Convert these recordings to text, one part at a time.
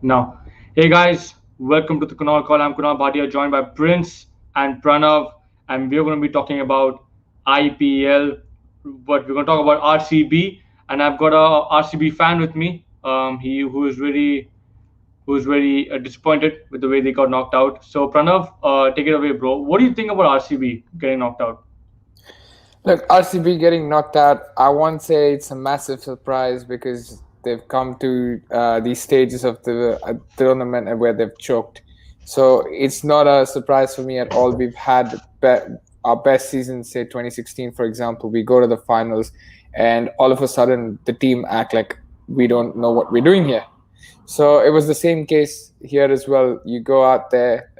Now, hey guys, welcome to the Kunal Call. I'm Kunal Bhatia, joined by Prince and Pranav, and we're going to be talking about IPL, but we're going to talk about RCB, and I've got a RCB fan with me. He who is very disappointed with the way they got knocked out. So Pranav, take it away, bro. What do you think about RCB getting knocked out? Look, RCB getting knocked out, I won't say it's a massive surprise because they've come to these stages of the tournament where they've choked. So it's not a surprise for me at all. We've had our best season, say 2016, for example. We go to the finals, and all of a sudden the team act like we don't know what we're doing here. So it was the same case here as well. You go out there,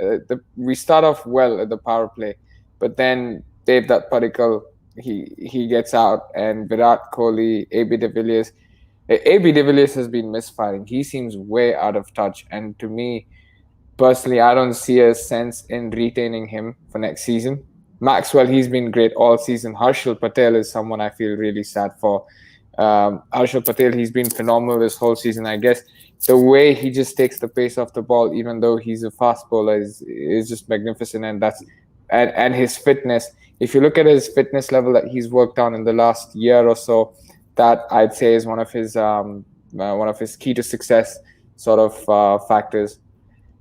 we start off well at the power play, but then Dave that particle he gets out, and Virat Kohli, AB de Villiers. AB de Villiers has been misfiring. He seems way out of touch, and to me personally, I don't see a sense in retaining him for next season. Maxwell, he's been great all season. Harshal Patel is someone I feel really sad for. Harshal Patel, he's been phenomenal this whole season. I guess the way he just takes the pace off the ball, even though he's a fast bowler, is just magnificent. And his fitness. If you look at his fitness level that he's worked on in the last year or so, that I'd say is one of his key to success sort of factors.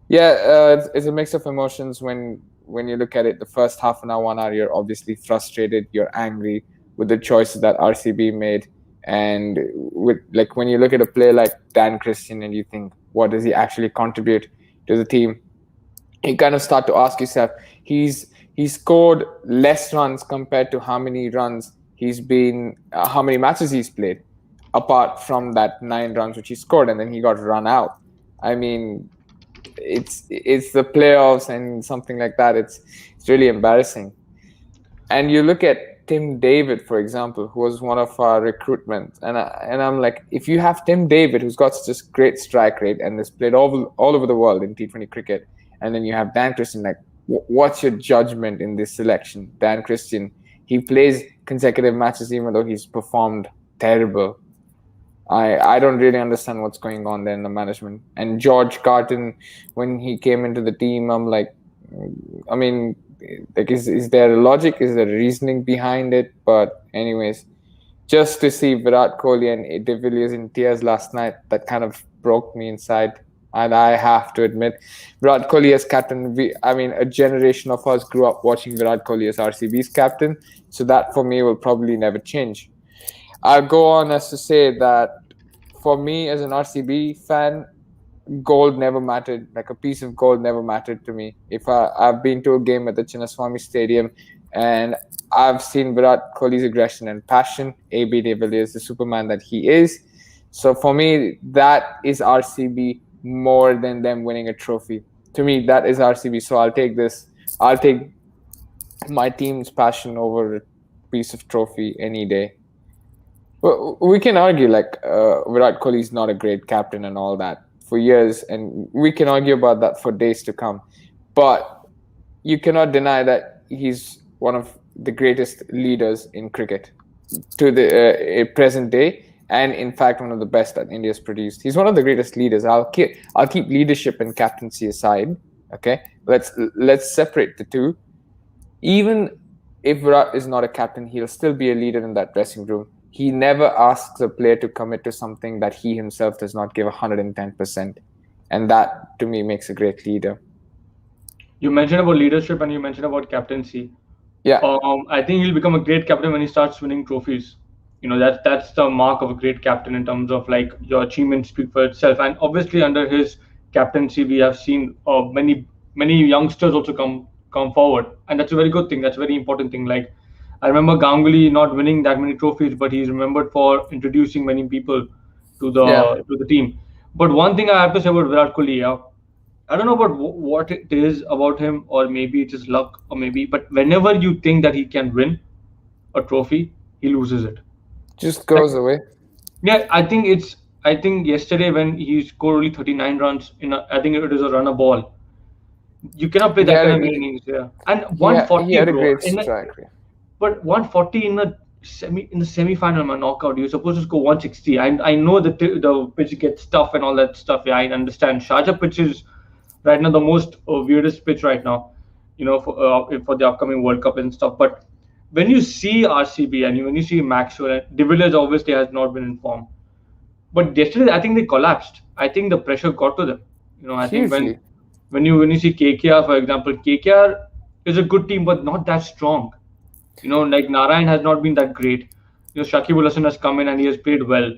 Yeah, it's a mix of emotions when you look at it. The first half an hour, 1 hour, you're obviously frustrated, you're angry with the choices that RCB made, and with like when you look at a player like Dan Christian and you think, what does he actually contribute to the team? You kind of start to ask yourself, he's scored less runs compared to how many matches he's played, apart from that 9 runs which he scored, and then he got run out. I mean, it's the playoffs and something like that. It's really embarrassing. And you look at Tim David, for example, who was one of our recruitment, I'm like, if you have Tim David, who's got such a great strike rate and has played all over the world in T20 cricket, and then you have Dan Christian, like, what's your judgment in this selection? Dan Christian, he plays consecutive matches even though he's performed terrible. I don't really understand what's going on there in the management. And George Carton, when he came into the team, I'm like, I mean, like, is there a logic? Is there a reasoning behind it? But anyways, just to see Virat Kohli and De Villiers in tears last night, that kind of broke me inside. And I have to admit, Virat Kohli as captain, a generation of us grew up watching Virat Kohli as RCB's captain. So that for me will probably never change. I'll go on as to say that for me as an RCB fan, gold never mattered. Like, a piece of gold never mattered to me. If I've been to a game at the Chinnaswamy Stadium and I've seen Virat Kohli's aggression and passion, AB de Villiers, the Superman that he is. So for me, that is RCB more than them winning a trophy. To me, that is RCB. So I'll take this. I'll take my team's passion over a piece of trophy any day. Well, we can argue like Virat Kohli is not a great captain and all that for years, and we can argue about that for days to come. But you cannot deny that he's one of the greatest leaders in cricket to the present day, and in fact one of the best that India's produced. He's one of the greatest leaders. I'll keep leadership and captaincy aside. Okay, let's separate the two. Even if Virat is not a captain, he'll still be a leader in that dressing room. He never asks a player to commit to something that he himself does not give 110%. And that, to me, makes a great leader. You mentioned about leadership and you mentioned about captaincy. Yeah, I think he'll become a great captain when he starts winning trophies. That's the mark of a great captain in terms of like your achievements speak for itself. And obviously, under his captaincy, we have seen many youngsters also come forward, and that's a very good thing. That's a very important thing. Like I remember Ganguly not winning that many trophies, but he's remembered for introducing many people to yeah. the team. But one thing I have to say about Virat Kohli, yeah, I don't know about what it is about him, or maybe it's just luck, or maybe. But whenever you think that he can win a trophy, he loses it. Just Like, goes away. yeah, I think it's. I think yesterday when he scored only 39 runs I think it is a runner ball. You cannot play He that had kind a, of innings, yeah. And he had 140, a bro. great strike rate. But 140 in in the semi-final, my knockout, you're supposed to score 160. I know that the pitch gets tough and all that stuff. Yeah, I understand. Sharjah pitch is right now the most weirdest pitch right now, for the upcoming World Cup and stuff. But when you see RCB and when you see Maxwell, and De Villiers obviously has not been informed. But yesterday, I think they collapsed. I think the pressure got to them. I think Hugely. when you see KKR, for example, KKR is a good team, but not that strong. Like Narayan has not been that great. Shakib Al Hasan has come in and he has played well.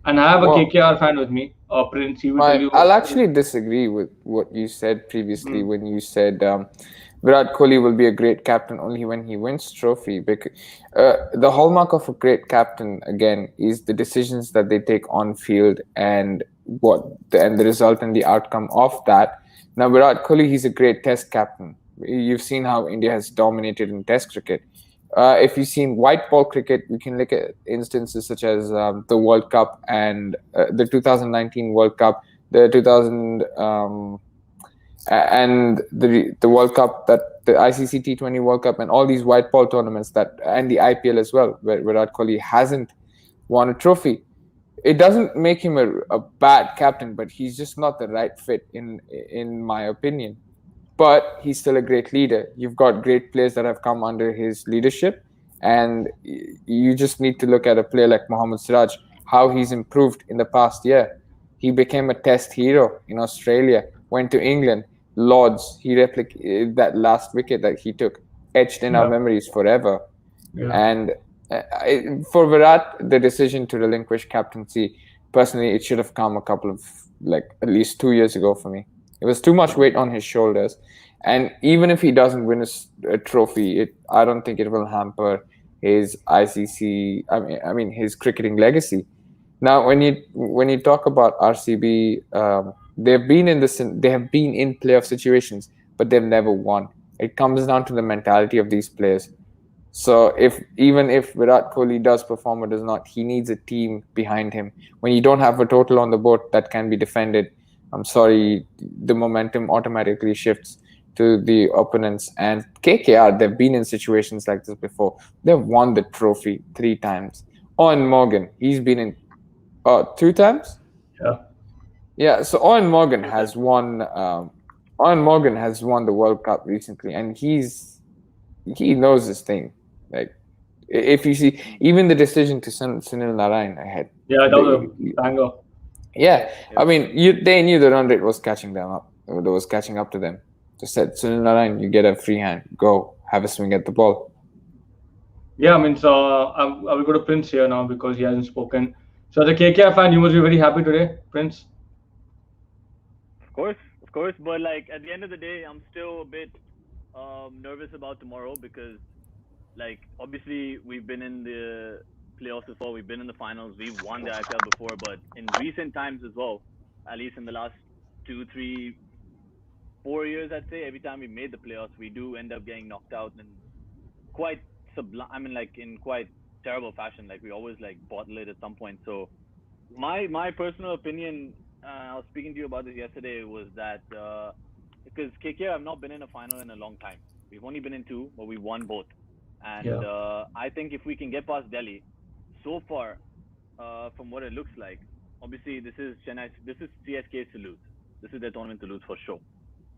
And I have a Well, KKR fan with me, Prince. He will tell you. I'll actually disagree with what you said previously Mm, when you said Virat Kohli will be a great captain only when he wins trophy. Because the hallmark of a great captain again is the decisions that they take on field and and the result and the outcome of that. Now Virat Kohli, he's a great Test captain. You've seen how India has dominated in Test cricket. If you've seen white ball cricket, we can look at instances such as the World Cup and the 2019 World Cup, the 2000 and the World Cup, that the ICC T20 World Cup, and all these white ball tournaments and the IPL as well, where Virat Kohli hasn't won a trophy. It doesn't make him a bad captain, but he's just not the right fit in my opinion. But he's still a great leader. You've got great players that have come under his leadership, and you just need to look at a player like Mohammad Siraj, how he's improved in the past year. He became a Test hero in Australia, went to England, Lords. He replicated that last wicket that he took, etched in our yeah, memories forever. yeah, And for Virat, the decision to relinquish captaincy, personally, it should have come a couple of, like, at least 2 years ago for me. It was too much weight on his shoulders. And even if he doesn't win a trophy, I don't think it will hamper his ICC. I mean his cricketing legacy. Now, when you talk about RCB, they have been in playoff situations, but they've never won. It comes down to the mentality of these players. So even if Virat Kohli does perform or does not, he needs a team behind him. When you don't have a total on the board that can be defended, I'm sorry, the momentum automatically shifts to the opponents. And KKR, they've been in situations like this before. They've won the trophy 3 times. Owen Morgan, he's been in 2 times. yeah. Yeah, so Owen Morgan has won. Owen Morgan has won the World Cup recently, and he knows this thing. Like, if you see, even the decision to send Sunil Narayan ahead, Yeah, that was the, a banger. yeah, I mean, they knew the run rate was catching them up. Or it was catching up to them. Just said, Sunil Narayan, you get a free hand, go have a swing at the ball. Yeah, I mean, so I will go to Prince here now because he hasn't spoken. So, as a KKR fan, you must be very happy today, Prince. Of course. But like at the end of the day, I'm still a bit nervous about tomorrow because, like, obviously we've been in the playoffs before, we've been in the finals, we've won the IPL before, but in recent times as well, at least in the last 2, 3, 4 years, I'd say every time we made the playoffs, we do end up getting knocked out in quite sublime. I mean, like in quite terrible fashion. Like we always like bottle it at some point. So my personal opinion, I was speaking to you about this yesterday, was that because KKR have not been in a final in a long time. We've only been in two, but we won both. And Yeah, I think if we can get past Delhi, so far, from what it looks like, obviously this is CSK's to lose. This is their tournament to lose for sure.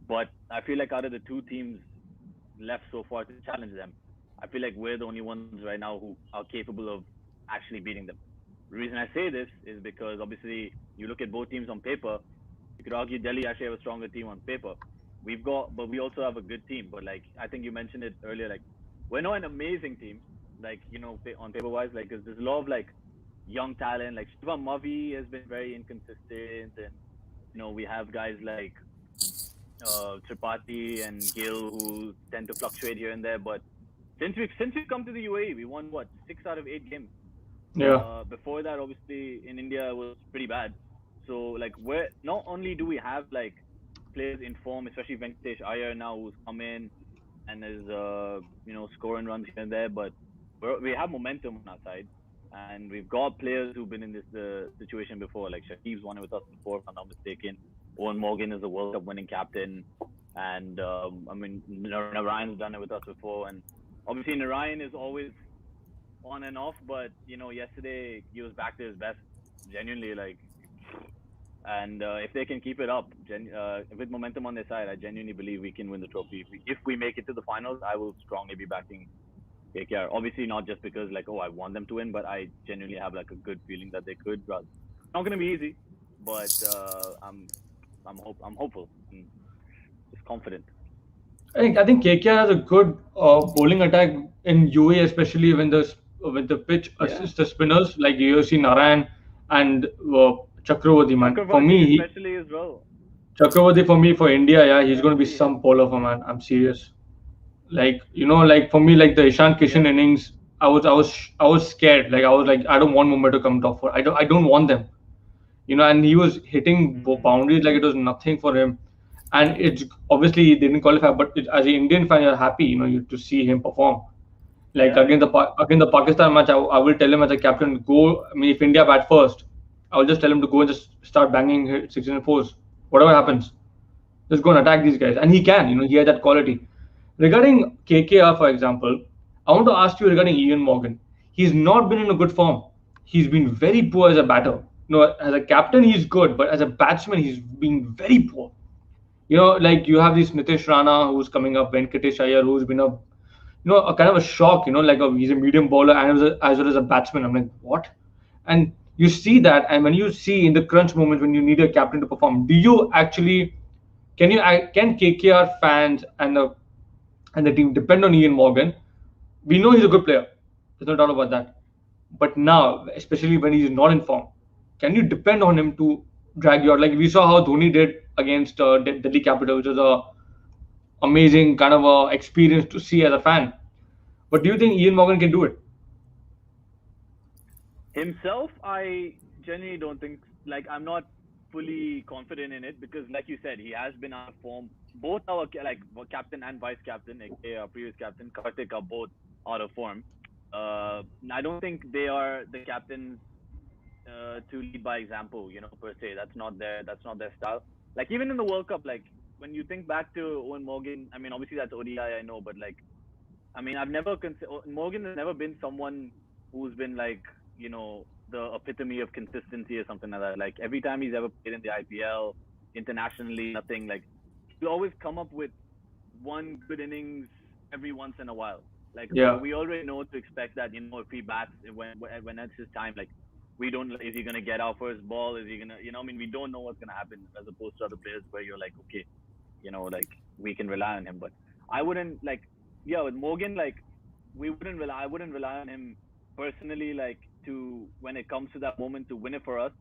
But I feel like out of the two teams left so far to challenge them, I feel like we're the only ones right now who are capable of actually beating them. The reason I say this is because obviously you look at both teams on paper. You could argue Delhi actually have a stronger team on paper. But we also have a good team. But like I think you mentioned it earlier, like we're not an amazing team, like on paper wise, like 'cause there's a lot of like young talent. Like Shiva Mavi has been very inconsistent, and we have guys like Tripathi and Gill who tend to fluctuate here and there. But since we come to the UAE, we won what 6 out of 8 games. yeah, Before that, obviously in India it was pretty bad. So like we're not only do we have like players in form, especially Venkatesh Iyer now who's come in and is scoring runs here and there, but we have momentum on our side, and we've got players who've been in this situation before. Like Shakib's won it with us before, if I'm not mistaken. Owen Morgan is a World Cup winning captain, and I mean Narayan's done it with us before, and obviously Narayan is always on and off, but yesterday he was back to his best, genuinely like. And if they can keep it up with momentum on their side, I genuinely believe we can win the trophy. If we make it to the finals, I will strongly be backing KKR. Obviously, not just because I want them to win, but I genuinely have a good feeling that they could. It's not going to be easy, but I'm hopeful and just confident. I think KKR has a good bowling attack in UAE, especially when the pitch assists the spinners like you see Narayan and Chakravarti. Man, for Chakravarti me, especially as well. Chakravarti for me for India, yeah, he's going to be He has some bowler for man. I'm serious. Like for me, like the Ishan Kishan innings, I was scared. Like I was like, I don't want Mumbai to come top four. I don't want them. And he was hitting boundaries like it was nothing for him. And it's obviously he didn't qualify, but as an Indian fan, you're happy, to see him perform. Like against the Pakistan match, I will tell him as a captain, go. I mean, if India bat first, I will just tell him to go and just start banging sixes and fours, whatever happens. Just go and attack these guys, and he can. He has that quality. Regarding KKR, for example, I want to ask you regarding Ian Morgan. He's not been in a good form. He's been very poor as a batter. As a captain, he's good, but as a batsman, he's been very poor. Like you have this Nitish Rana who's coming up, Venkatesh Iyer who's been a kind of a shock. He's a medium bowler and as well as a batsman. I'm like, what? And you see that, and when you see in the crunch moments when you need a captain to perform, do you actually can KKR fans and the team depend on Ian Morgan? We know he's a good player. There's no doubt about that. But now, especially when he's not in form, can you depend on him to drag you out? Like we saw how Dhoni did against Delhi Capital, which was a amazing kind of a experience to see as a fan. But do you think Ian Morgan can do it? Himself, I genuinely don't think. I'm not fully confident in it because, like you said, he has been out of form. Both our captain and vice captain, aka our previous captain, Kartik, are both out of form. I don't think they are the captains to lead by example, per se. That's not their style. Like even in the World Cup, like when you think back to Owen Morgan, I mean, obviously that's ODI, I know, but I mean, Morgan has never been someone who's been the epitome of consistency or something like that. Like every time he's ever played in the IPL, internationally, nothing. Like he'll always come up with one good innings every once in a while. So Yeah, we already know to expect that if he bats when it's his time, we don't is he gonna get our first ball? Is he gonna I mean we don't know what's gonna happen as opposed to other players where you're like okay, we can rely on him. But I wouldn't with Morgan I wouldn't rely on him personally to when it comes to that moment to win it for us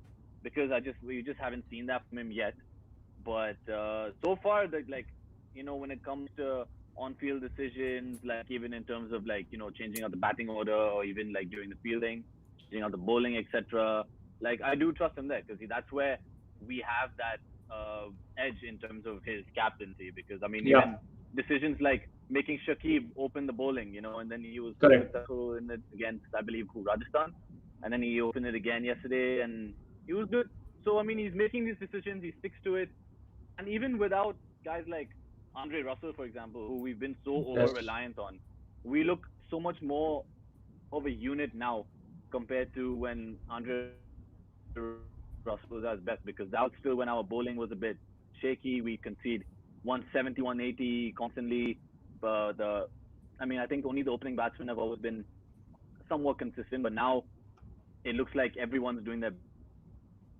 because we just haven't seen that from him yet. But so far when it comes to on-field decisions, even in terms of changing out the batting order or even during the fielding, changing out the bowling, etc. I do trust him there because that's where we have that edge in terms of his captaincy. Because I mean, yeah, even decisions like making Shakib open the bowling, and then he was so correct. successful in it against, I believe, Rajasthan, and then he opened it again yesterday, and he was good. So I mean, he's making these decisions, he sticks to it, and even without guys like Andre Russell, for example, who we've been so over Yes, reliant on, we look so much more of a unit now compared to when Andre Russell was at his best. Because that was still when our bowling was a bit shaky. We concede 170, 180 constantly. I mean, I think only the opening batsmen have always been somewhat consistent, but now it looks like everyone's doing their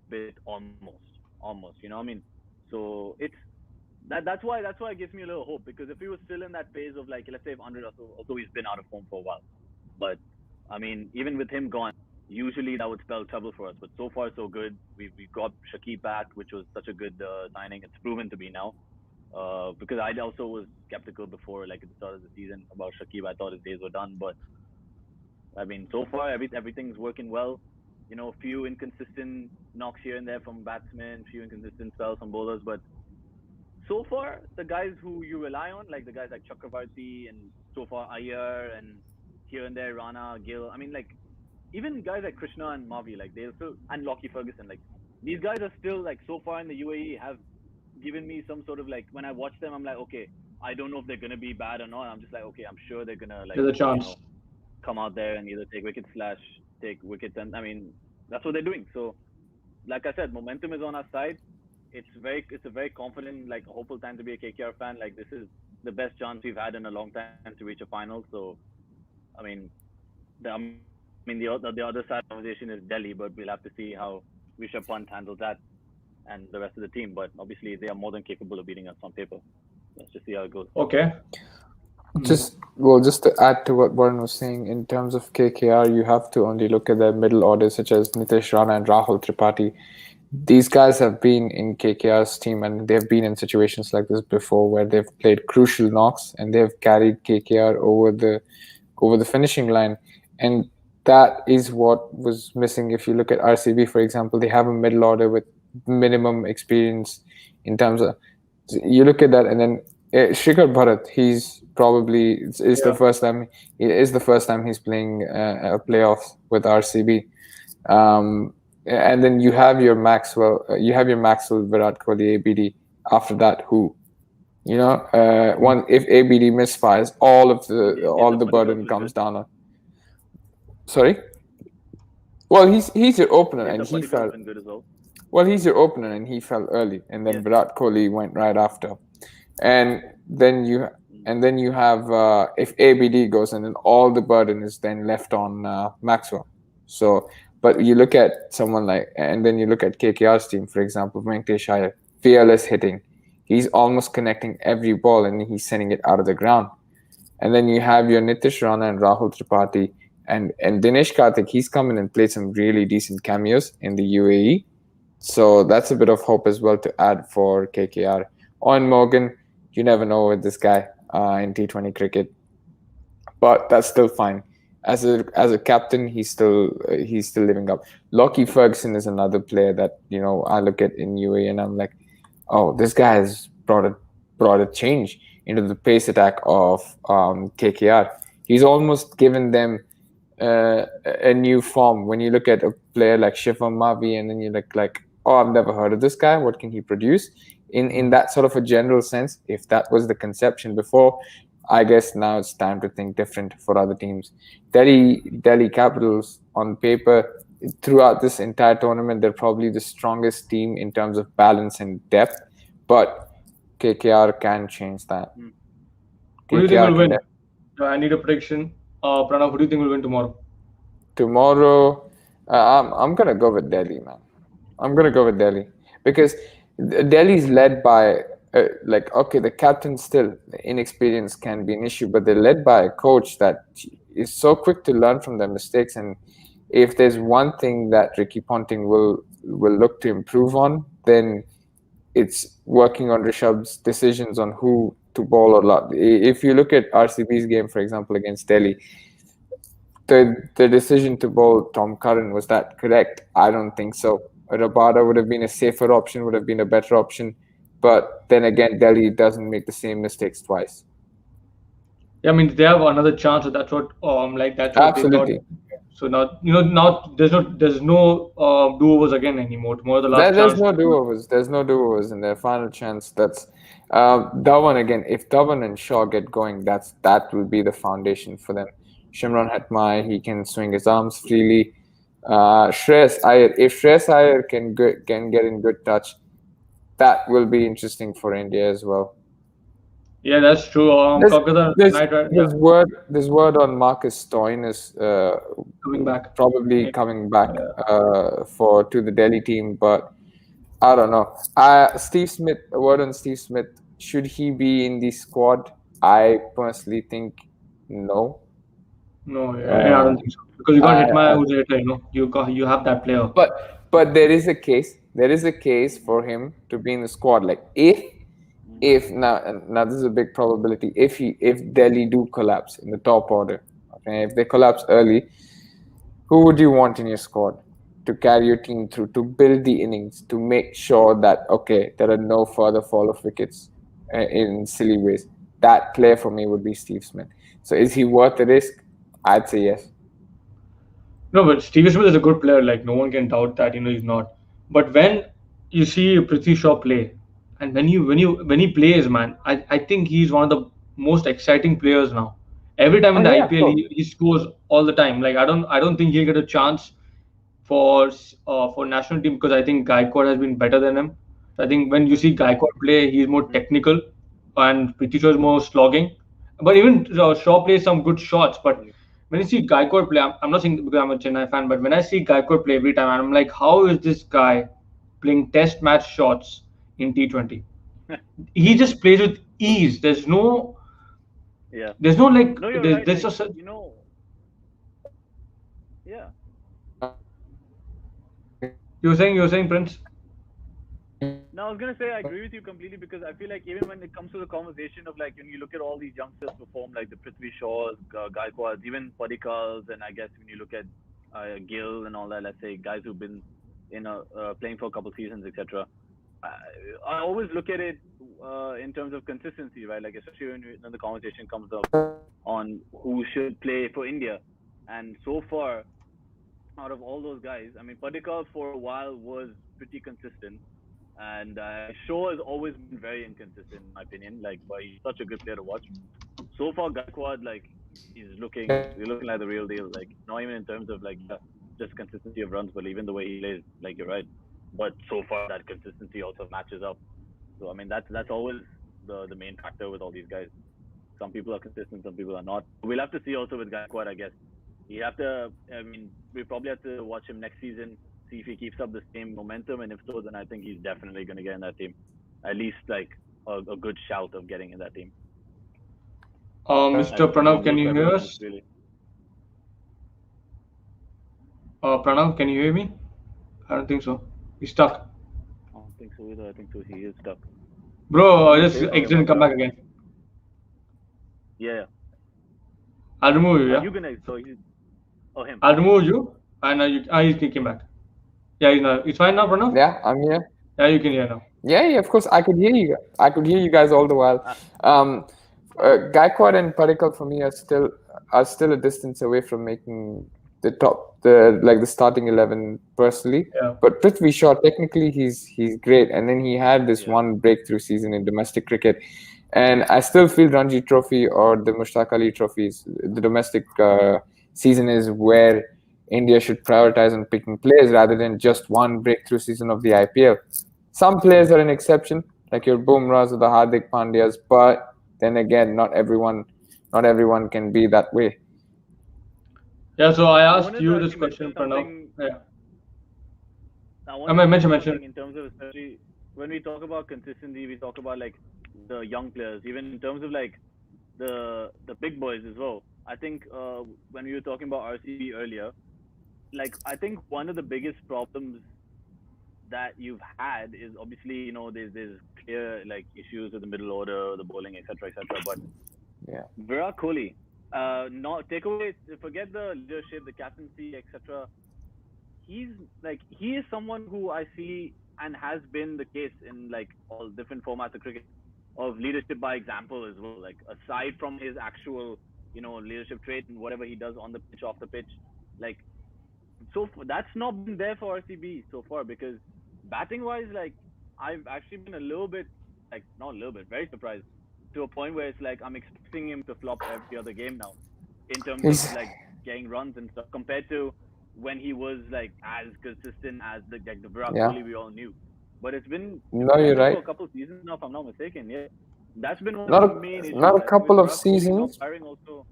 bit almost. I mean, so that's why it gives me a little hope because if he was still in that phase of let's say if Andre Russell, although he's been out of form for a while, but I mean even with him gone, usually that would spell trouble for us. But so far so good. We got Shakib back, which was such a good signing. It's proven to be now. Because I also was skeptical before, at the start of the season about Shakib. I thought his days were done, but I mean so far everything's working well. Few inconsistent knocks here and there from batsmen, few inconsistent spells from bowlers, but so far, the guys who you rely on, like the guys like Chakravarti and so far Iyer and here and there Rana, Gill. I mean, even guys like Krishna and Mavi, they'll still and Lockie Ferguson, these guys are still so far in the UAE have given me some sort of when I watch them, I'm like, okay, I don't know if they're gonna be bad or not. I'm just like, okay, I'm sure they're gonna there's a chance. come out there and either take wickets slash take wickets, and I mean that's what they're doing. So, like I said, momentum is on our side. It's a very confident, like hopeful time to be a KKR fan. Like this is the best chance we've had in a long time to reach a final. So, I mean, the other side of the conversation is Delhi, but we'll have to see how Rishabh Pant handles that and the rest of the team. But obviously, they are more than capable of beating us on paper. Let's just see how it goes. Okay. Just to add to what Warren was saying, in terms of KKR, you have to only look at their middle orders such as Nitish Rana and Rahul Tripathi. These guys have been in KKR's team and they've been in situations like this before where they've played crucial knocks and they've carried KKR over the finishing line. And that is what was missing. If you look at RCB, for example, they have a middle order with minimum experience in terms of, you look at that, and then Shikhar Bharat, he's probably is the first time he's playing a playoffs with RCB. And then you have your Maxwell, Virat Kohli, ABD. After that, who? One if ABD misfires, all the burden comes down on. Sorry. Well, he's your opener, and he fell. Well, he's your opener, and he fell early, and then Virat Kohli went right after, and then you have if ABD goes, and then all the burden is then left on Maxwell. So, but you look at someone like, and then you look at KKR's team, for example, Venkatesh Iyer, fearless hitting. He's almost connecting every ball, and he's sending it out of the ground. And then you have your Nitish Rana and Rahul Tripathi, and Dinesh Karthik. He's come in and played some really decent cameos in the UAE. So that's a bit of hope as well to add for KKR. On Morgan, you never know with this guy in T20 cricket, but that's still fine. As a captain, he's still living up. Lockie Ferguson is another player that I look at in UAE and I'm like, oh, this guy has brought a change into the pace attack of KKR. He's almost given them a new form. When you look at a player like Shivam Mavi, and then you look like, oh, I've never heard of this guy. What can he produce? In that sort of a general sense, if that was the conception before, I guess now it's time to think different for other teams. Delhi Capitals, on paper, throughout this entire tournament, they're probably the strongest team in terms of balance and depth, but KKR can change that. Who do you think will win? I need a prediction. Pranav, who do you think will win tomorrow? Tomorrow, I'm gonna go with Delhi, man. I'm gonna go with Delhi because Delhi's led by okay, the captain still inexperience can be an issue, but they're led by a coach that is so quick to learn from their mistakes. And if there's one thing that Ricky Ponting will look to improve on, then it's working on Rishabh's decisions on who to bowl or not. If you look at RCB's game, for example, against Delhi, the decision to bowl Tom Curran, was that correct? I don't think so. Rabada would have been a safer option, would have been a better option. But then again, Delhi doesn't make the same mistakes twice. Yeah, I mean they have another chance, so that's what that's what absolutely. They thought. So now there's no do-overs again anymore. Tomorrow the last there's chance. There's no do-overs in their final chance. That's Dhawan again. If Dhawan and Shaw get going, that will be the foundation for them. Shimron Hetmai, he can swing his arms freely. Shreyas Iyer, if Shreyas Iyer can get in good touch, that will be interesting for India as well. Yeah, that's true. There's word on Marcus Stoinis coming back. Probably coming back to the Delhi team, but I don't know. Steve Smith, a word on Steve Smith. Should he be in the squad? I personally think no. No, I don't think so. Because you got Hitmaya, who's a hitter. You have that player. But there is a case. There is a case for him to be in the squad. Like if now this is a big probability. If Delhi do collapse in the top order, okay, if they collapse early, who would you want in your squad to carry your team through, to build the innings, to make sure that there are no further fall of wickets in silly ways? That player for me would be Steve Smith. So is he worth the risk? I'd say yes. No, but Steve Smith is a good player. Like no one can doubt that. He's not. But when you see Prithvi Shaw play, and when he plays, man, I think he's one of the most exciting players now. Every time in the yeah, IPL, cool. he scores all the time. Like I don't think he'll get a chance for national team because I think Gaikwad has been better than him. I think when you see Gaikwad play, he's more technical, and Prithvi Shaw is more slogging. But even Shaw plays some good shots. But when you see Gaikwad play, I'm not saying because I'm a Chennai fan, but when I see Gaikwad play every time, I'm like, how is this guy playing Test match shots in T20? He just plays with ease. Yeah. There's no like, No, you're right. there's Like, just a, yeah. you're saying Prince. No, I was gonna say I agree with you completely because I feel like even when it comes to the conversation of like when you look at all these youngsters perform like the Prithvi Shaws, Gaikwads, even Padikals, and I guess when you look at Gill and all that, let's say guys who've been playing for a couple seasons, etc. I, I always look at it in terms of consistency, right? Like especially when the conversation comes up on who should play for India, and so far out of all those guys, I mean, Padikal for a while was pretty consistent, and Shaw has always been very inconsistent in my opinion. Like, but he's such a good player to watch. So far, Gaikwad like he's looking like the real deal. Like, not even in terms of like just consistency of runs, but even the way he plays. Like, you're right. But so far, that consistency also matches up. So I mean, that's always the main factor with all these guys. Some people are consistent, some people are not. We'll have to see also with Gaikwad, I guess. You have to. I mean, we probably have to watch him next season, see if he keeps up the same momentum, and if so, then I think he's definitely going to get in that team. At least like a good shout of getting in that team. Mr. At least Pranav, among can those you hear preferences, us? really. Pranav, can you hear me? I don't think so. He's stuck. I don't think so either. I think so. He is stuck. I was Bro, going to just say something exit and about come Virat. back again. Yeah. I'll remove you, Are yeah? you gonna? So he's. Oh, him. I'll remove you. And he came back. Yeah, it's fine now, Pranav? Yeah, I'm here. Yeah, you can hear now. Yeah, of course. I could hear you. I could hear you guys all the while. Ah, Um, Gaikwad and Padikkal for me are still a distance away from making the starting 11 personally. Yeah. But Prithvi Shaw, technically, he's great, and then he had this yeah. one breakthrough season in domestic cricket, and I still feel Ranji Trophy or the Mushtaq Ali trophies, the domestic season is where India should prioritize on picking players rather than just one breakthrough season of the IPL. Some players are an exception, like your Bumrahs or the Hardik Pandyas, but then again, not everyone can be that way. Yeah, so I I asked wanted to you this actually question, mention Pranav. something. Yeah. I I wanted to mean, mention mention. something in terms of especially when we talk about consistency, we talk about like the young players, even in terms of like the big boys as well. I think when we were talking about RCB earlier, like I think one of the biggest problems that you've had is obviously there's clear like issues with the middle order, the bowling, etc., etc. But Yeah. Virat Kohli, not take away, forget the leadership, the captaincy, etc. He is someone who I see and has been the case in like all different formats of cricket of leadership by example as well. Like aside from his actual leadership trait and whatever he does on the pitch, off the pitch, like that's not been there for RCB so far because batting wise, like I've actually been a little bit like not a little bit very surprised to a point where it's like I'm expecting him to flop every other game now in terms of He's like getting runs and stuff compared to when he was like as consistent as the Virat yeah. Kohli we all knew. But it's No, been like you're this for right. a couple of seasons now, if I'm not mistaken. Yeah, that's been one of Not the a main not issues. a I think with couple of Virat Kohli not seasons, firing also.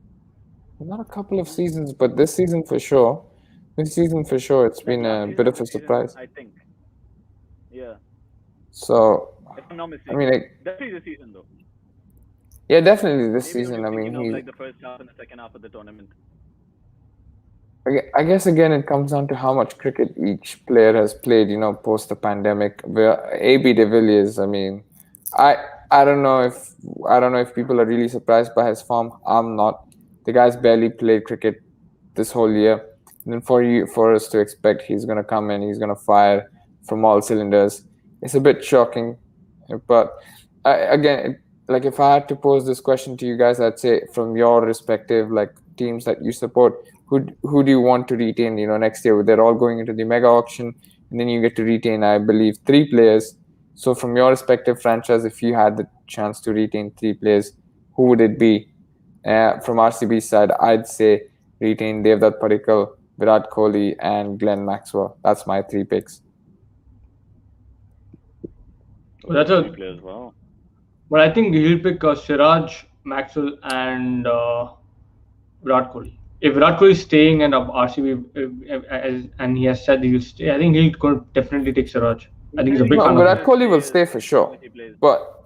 not a couple of seasons, but this season for sure. This season for sure, it's Like been last a bit season and of a this season, surprise. I think. Yeah, So, if I'm not I mean, mistaken. Definitely this season though. yeah, definitely this Maybe I'm season. just I thinking mean, of like the first half and the second half of the tournament. I guess again it comes down to how much cricket each player has played. Post the pandemic. Where AB de Villiers, I mean, I I don't know if people are really surprised by his form. I'm not. The guy's barely played cricket this whole year. And then for us to expect he's gonna come and he's gonna fire from all cylinders, it's a bit shocking. But again, like if I had to pose this question to you guys, I'd say from your respective like teams that you support, who do you want to retain? Next year they're all going into the mega auction, and then you get to retain, I believe, 3 players. So from your respective franchise, if you had the chance to retain 3 players, who would it be? From RCB side, I'd say retain Devdutt Padikkal, Virat Kohli, and Glenn Maxwell. That's my 3 picks. That's Three a. players. Wow. But I think he'll pick Siraj, Maxwell, and Virat Kohli. If Virat Kohli is staying and RCB, and he has said he'll stay, I think he'll definitely take Siraj. I think he's a big No, fan of Virat him. Kohli will stay for sure. He plays. But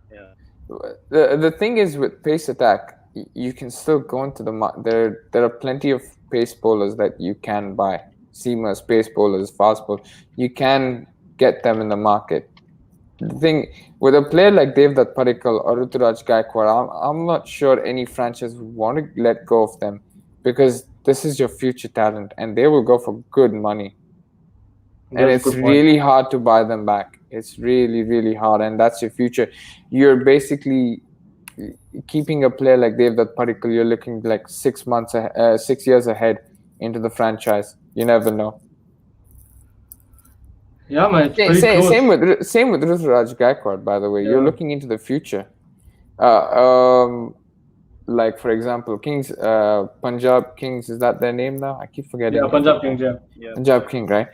Yeah. the thing is with pace attack, you can still go into the there are plenty of pace bowlers that you can buy. Seamers, pace bowlers, fast bowlers. You can get them in the market. The thing with a player like Devdutt Padikkal or Ruturaj Gaikwad, I'm not sure any franchise would want to let go of them because this is your future talent and they will go for good money. And That's a it's good point. really hard to buy them back. It's really, really hard. And that's your future. You're basically keeping a player like Devdutt Padikkal, you're looking like 6 months, 6 years ahead into the franchise. You never know. Yeah, man, it's pretty close. Same with Ruturaj Gaikwad, by the way. You're Yeah. looking into the future. Like for example, Kings, Punjab Kings, is that their name now? I keep forgetting. Yeah, Punjab Kings. Yeah. Yeah. Punjab King, right?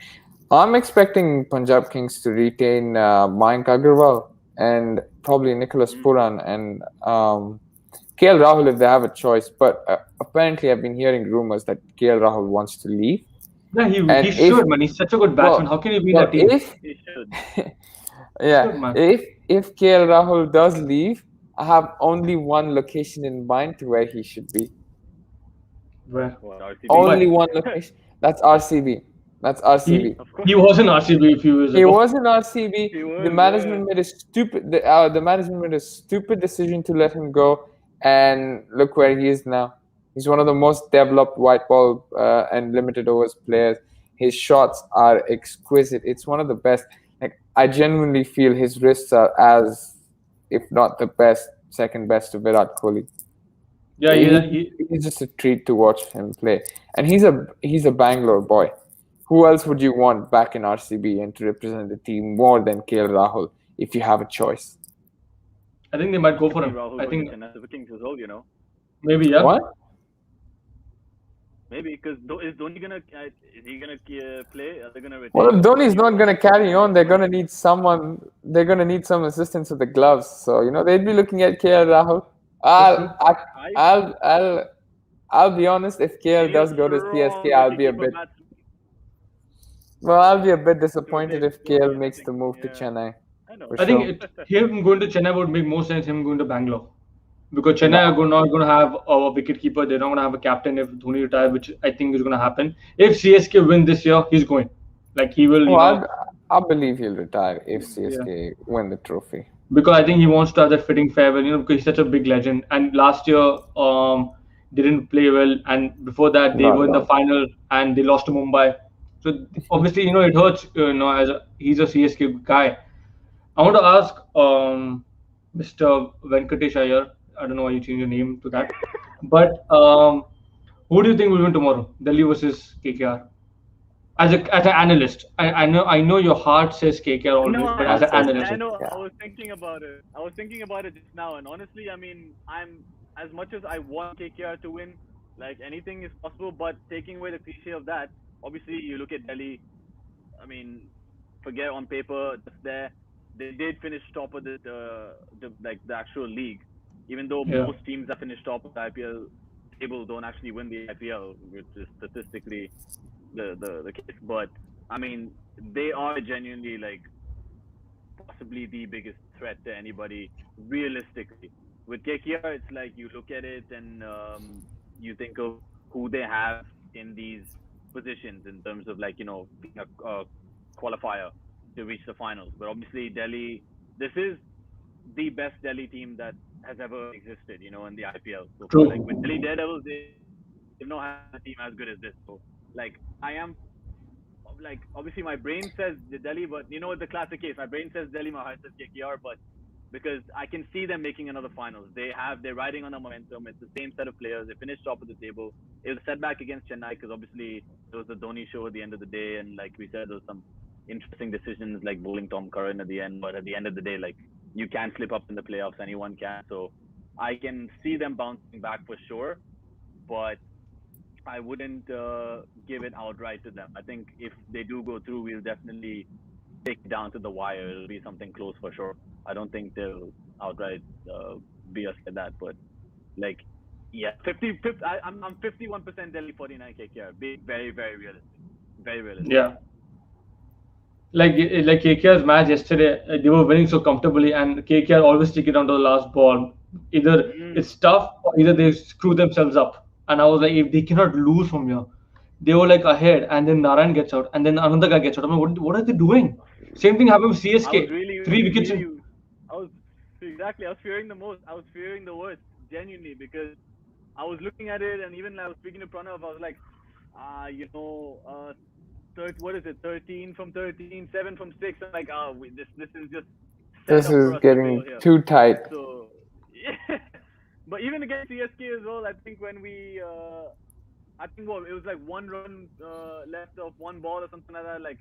I'm expecting Punjab Kings to retain Mayank Agarwal and probably Nicholas Puran and KL Rahul if they have a choice. But apparently, I've been hearing rumors that KL Rahul wants to leave. Yeah, And he should, man. He's such a good batsman. How can he be in that team? He should. Yeah, Should, man. if KL Rahul does leave, I have only one location in mind to where he should be. Where? What, RCB? Only one location. That's RCB. That's RCB. Of course. He was in RCB a few years He ago. was in RCB. He was, The management made a stupid. The management made a stupid decision to let him go, and look where he is now. He's one of the most developed white ball and limited overs players. His shots are exquisite. It's one of the best. Like I genuinely feel his wrists are as, if not the best, second best to Virat Kohli. Yeah, He's just a treat to watch him play, and he's a Bangalore boy. Who else would you want back in RCB and to represent the team more than KL Rahul if you have a choice? I think they might go for him. Rahul I think Chennai Super Kings as well, you know. maybe, yeah. What? Maybe because is Dhoni gonna is he gonna play? Are they gonna retain? Well, if Dhoni's not going to carry on, they're going to need someone. They're going to need some assistance with the gloves. So they'd be looking at KL Rahul. I'll be honest. If KL does go to CSK, I'll be a bit. Well, I'll be a bit disappointed if KL makes the move to Chennai. I know. For I sure. think him going to Chennai would make more sense. Him going to Bangalore, because Chennai are not going to have a wicket keeper. They're not going to have a captain if Dhoni retires, which I think is going to happen. If CSK win this year, he's going. Like he will. I believe he'll retire if CSK win the trophy. Because I think he wants to have that fitting farewell, because he's such a big legend. And last year, they didn't play well, and before that, they were in the final and they lost to Mumbai. So obviously, it hurts. He's a CSK guy. I want to ask Mr. Venkatesh Iyer. I don't know why you changed your name to that, but who do you think will win tomorrow? Delhi versus KKR. As an analyst, I know your heart says KKR always, but as an analyst, I know. I was thinking about it just now, and honestly, I mean, I'm as much as I want KKR to win, like anything is possible. But taking away the cliche of that, obviously, you look at Delhi. I mean, forget on paper, just there. They did finish top of the actual league, even though most teams that finish top of the IPL table don't actually win the IPL, which is statistically the case. But I mean, they are genuinely like possibly the biggest threat to anybody realistically. With KKR, it's like you look at it and you think of who they have in these positions in terms of being a qualifier to reach the finals. But obviously, Delhi, this is the best Delhi team that has ever existed, in the IPL. So True. Like with Delhi Daredevils, they've not had a team as good as this. So I am obviously my brain says Delhi, but the classic case. My brain says Delhi, my heart says KKR, but because I can see them making another finals. They're riding on the momentum. It's the same set of players. They finished top of the table. It was a setback against Chennai because obviously it was the Dhoni show at the end of the day, and like we said, there was some interesting decisions like bowling Tom Curran at the end. But at the end of the day, you can slip up in the playoffs. Anyone can. So I can see them bouncing back for sure, but I wouldn't give it outright to them. I think if they do go through, we'll definitely take it down to the wire. It'll be something close for sure. I don't think they'll outright be us like that, but like, yeah, 50. I'm 51% Delhi 49 KKR. Being very, very realistic. Very realistic. Yeah. Like KKR's match yesterday, they were winning so comfortably, and KKR always take it down to the last ball. Either it's tough, or either they screw themselves up. And I was like, if they cannot lose from here, they were like ahead, and then Narayan gets out, and then another guy gets out. I mean, what are they doing? Same thing happened with I was CSK. really, 3 wickets really, in. I was exactly. I was fearing the most. I was fearing the worst, genuinely, because I was looking at it, and even I was speaking to Pranav. I was like, what is it? 13 from 13, 7 from 6. I'm like, this is just set This up for is us to getting fail here. too tight. So, yeah. But even against CSK as well, I think when it was like 1 run left of 1 ball or something like that. Like,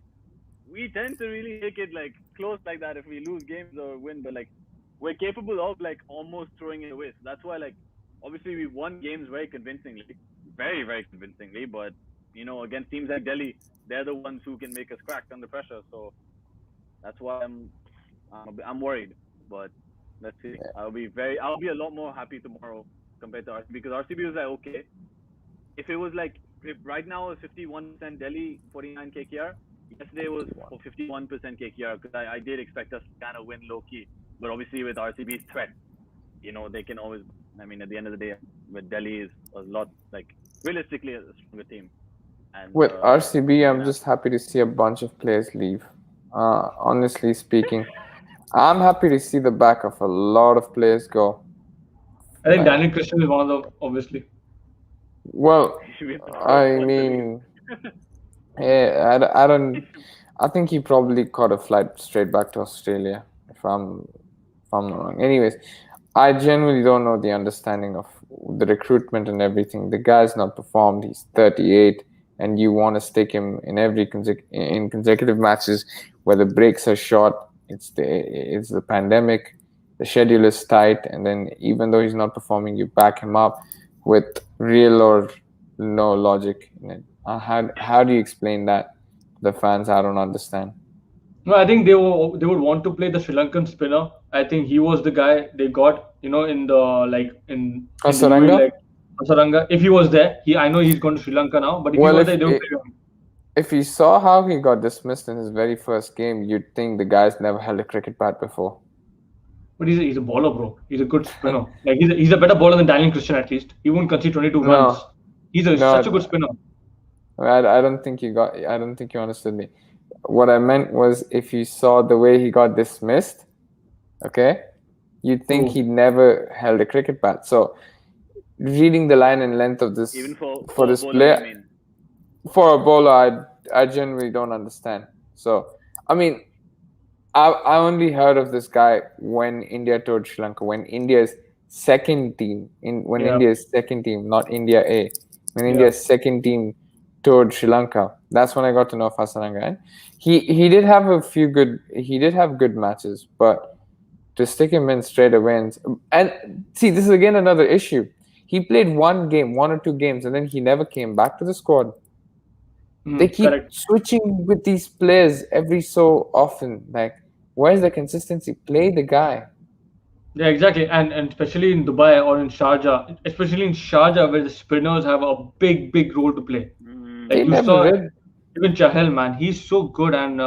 we tend to really take it like close like that if we lose games or win, but like we're capable of like almost throwing it away. So that's why, like, obviously we won games very convincingly, very, very convincingly. But against teams like Delhi, they're the ones who can make us crack under pressure. So that's why I'm worried. But let's see. I'll be a lot more happy tomorrow compared to RCB, because RCB was like, okay, if right now it's 51% Delhi, 49 KKR. Yesterday was for 51% KKR, because I did expect us to kind of win low key. But obviously with RCB's threat, they can always. I mean, at the end of the day, with Delhi is a lot, like, realistically a stronger team. And With RCB, I'm just happy to see a bunch of players leave. Honestly speaking, I'm happy to see the back of a lot of players go. I think Daniel Christian is one of them, obviously. Well, I mean, yeah, I don't. I think he probably caught a flight straight back to Australia, if I'm not wrong. Anyways, I genuinely don't know the understanding of the recruitment and everything. The guy's not performed. He's 38, and you want to stick him in every consecutive matches where the breaks are short. It's the pandemic. The schedule is tight, and then even though he's not performing, you back him up with real or no logic in it. How do you explain that to the fans? I don't understand. No, I think they would want to play the Sri Lankan spinner. I think he was the guy they got, in the in the UAE, like Hasaranga. If he was there, I know he's gone to Sri Lanka now, but if he was there, they would play him. If you saw how he got dismissed in his very first game, you'd think the guy's never held a cricket bat before. But he's a bowler, bro. He's a good spinner. Like, he's a better bowler than Daniel Christian, at least. He won't concede 22 runs. He's such a good spinner. I don't think you understood me. What I meant was, if you saw the way he got dismissed, okay, you'd think he'd never held a cricket bat. So, reading the line and length of this even for this player, for a bowler, I genuinely don't understand. So, I mean, I only heard of this guy when India toured Sri Lanka, when India's second team, India's second team, not India A, when India's second team toured Sri Lanka. That's when I got to know Hasaranga. And he did have good matches, but to stick him in straight away and see, this is again another issue. He played one or two games, and then he never came back to the squad. They keep switching with these players every so often. Like, where's the consistency? Play the guy. Yeah, exactly. And especially in Dubai or in Sharjah, especially in Sharjah, where the spinners have a big, big role to play. Like, you saw even Chahal, man, he's so good. And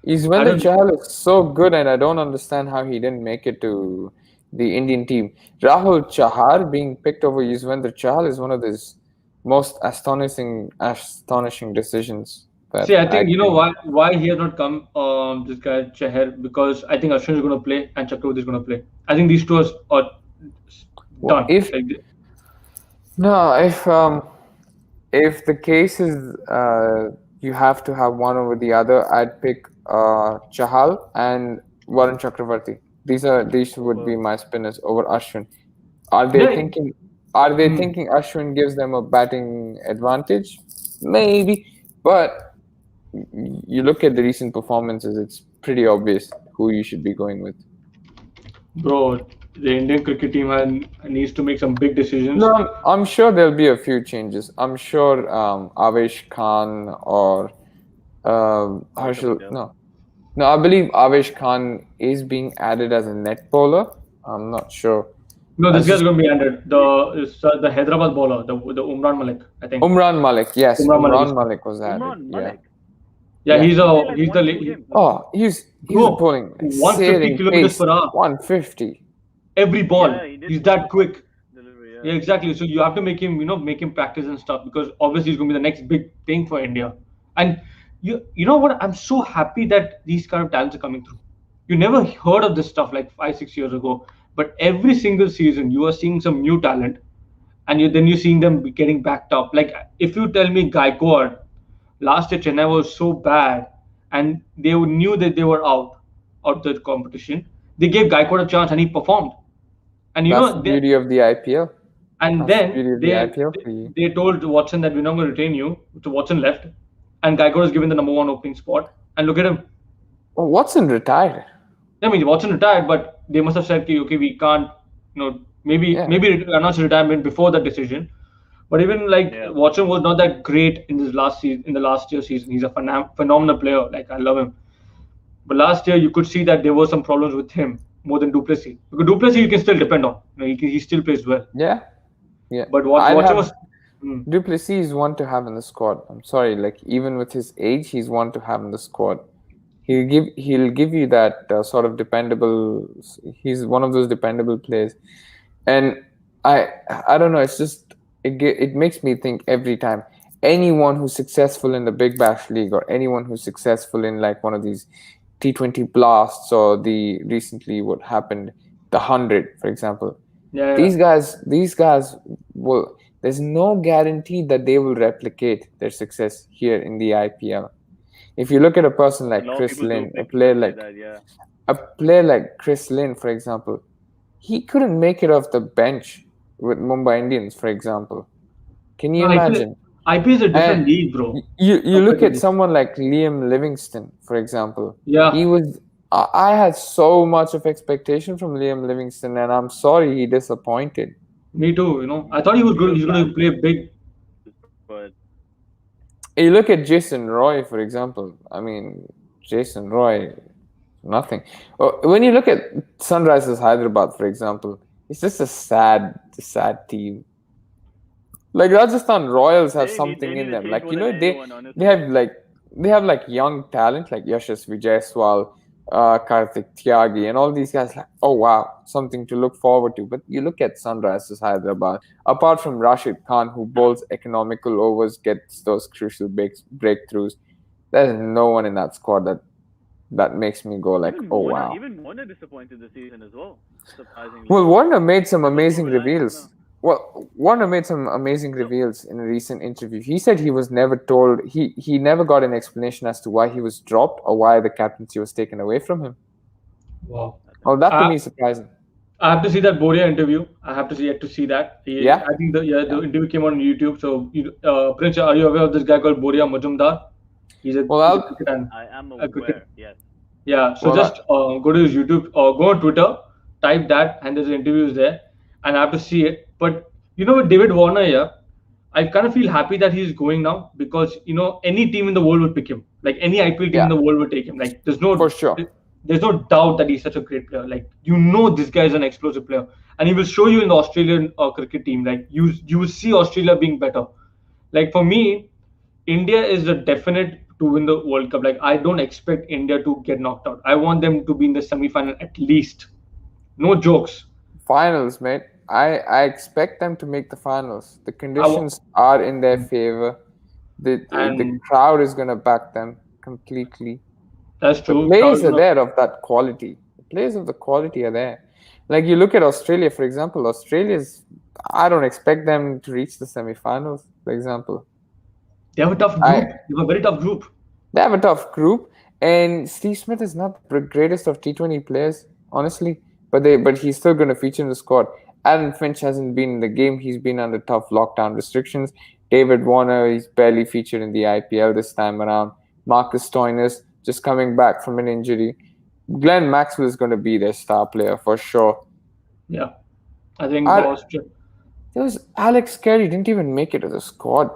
Yuzvendra Chahal is so good, and I don't understand how he didn't make it to the Indian team. Rahul Chahar being picked over Yuzvendra Chahal is one of these most astonishing decisions. See, I think why he has not come, this guy Chahar, because I think Ashwin is going to play and Chakravarti is going to play. I think these two are done. If the case is you have to have one over the other, I'd pick Chahal and Varun Chakravarti. These would be my spinners over Ashwin. Are they thinking Ashwin gives them a batting advantage? Maybe, but you look at the recent performances, it's pretty obvious who you should be going with. Bro, the Indian cricket team needs to make some big decisions. No, I'm sure there'll be a few changes. I'm sure Avesh Khan or Harshal. Patel. No, I believe Avesh Khan is being added as a net bowler. I'm not sure. No, this That's guy's just going to be under the Hyderabad bowler, the Umran Malik, I think. Umran Malik. Yes, Umran Malik Umran is. Malik was added. Umran Yeah. Malik. Yeah, Yeah. he's He played like he's the one, two games. Oh, he's bro, bowling 150 sailing kilometers pace, per hour 150. every ball. Yeah, he did He's that quick. delivery. Yeah, exactly. So you have to make him, make him practice and stuff because obviously he's going to be the next big thing for India. And you know what? I'm so happy that these kind of talents are coming through. You never heard of this stuff like 5, 6 years ago, but every single season you are seeing some new talent, and then you're seeing them getting backed up. Like if you tell me Gaikwad, last year Chennai was so bad, and they knew that they were out the competition. They gave Gaikwad a chance, and he performed. And That's the beauty of the IPL. and That's the then beauty of the IPL for you. they told Watson that we're not going to retain you. So Watson left, and Gaikwad was given the number one opening spot. And look at him. Oh, Watson retired. I mean, Watson retired, but they must have said, okay, we can't, maybe Yeah. maybe announce retirement before that decision. But even like Yeah. Watson was not that great in this last season. In the last year season, he's a phenomenal player. Like I love him. But last year, you could see that there were some problems with him more than Duplessis. Because Duplessis, you can still depend on. He still plays well. Yeah. Yeah. But I'd Watson have- was. Hmm. Duplessis is one to have in the squad. I'm sorry, like even with his age, he's one to have in the squad. He'll give you that sort of dependable. He's one of those dependable players, and I don't know. It's just it makes me think every time. Anyone who's successful in the Big Bash League or anyone who's successful in like one of these T20 blasts or the recently what happened, the 100, for example. Yeah. These guys will. There's no guarantee that they will replicate their success here in the IPL. If you look at a person like A lot of Chris people do Lynn, a think player that, like yeah. a player like Chris Lynn, for example, he couldn't make it off the bench with Mumbai Indians, for example. Can you imagine? IP is a different And league, bro. You look at Completely. someone like Liam Livingston, for example. Yeah. He was. I had so much of expectation from Liam Livingston, and I'm sorry he disappointed. Me too. I thought he was good. He's going to play big. But You look at Jason Roy, for example. I mean, Jason Roy, nothing. When you look at Sunrisers Hyderabad, for example, it's just a sad team. Like Rajasthan Royals have something need in a them. change Like more you know, than they anyone, honestly. they have like young talent like Yashasvi Jaiswal, Karthik Tyagi, and all these guys. Like, oh wow, something to look forward to. But you look at Sunrisers Hyderabad. Apart from Rashid Khan, who bowls economical overs, gets those crucial breakthroughs. There's no one in that squad that makes me go like, even oh Warner, wow. even Warner disappointed this season as well. Surprisingly. Well, Warner made some amazing Over the line, reveals. Well, Warner made some amazing reveals in a recent interview. He said he was never told, he never got an explanation as to why he was dropped or why the captaincy was taken away from him. Wow. Oh, that to me is surprising. I have to see that Boria interview. I have to see that. Yeah? I think the interview came on YouTube. So, Prince, are you aware of this guy called Boria Majumdar? He's a cricket and I am a cricket. aware. Yes. Yeah. So Well, just go to his YouTube or go on Twitter, type that, and there's interviews there, and I have to see it. But with David Warner here, I kind of feel happy that he's going now because any team in the world would pick him. Like any IPL team in the world would take him. Like For sure. There's no doubt that he's such a great player. Like this guy is an explosive player, and he will show you in the Australian cricket team. Like you will see Australia being better. Like for me, India is a definite to win the World Cup. Like I don't expect India to get knocked out. I want them to be in the semi-final at least. No jokes. Finals, mate. I expect them to make the finals. The conditions are in their favor. The And- crowd is going to back them completely. That's The true. players are there of that quality. The players of the quality are there. Like you look at Australia, for example. I don't expect them to reach the semi-finals, for example. They have a tough group. They have a very tough group. They have a tough group, and Steve Smith is not the greatest of T20 players, honestly. But he's still going to feature in the squad. Adam Finch hasn't been in the game. He's been under tough lockdown restrictions. David Warner, he's barely featured in the IPL this time around. Marcus Stoinis just coming back from an injury. Glenn Maxwell is going to be their star player for sure. Yeah, I think I, Australia. there was Alex Carey didn't even make it to the squad.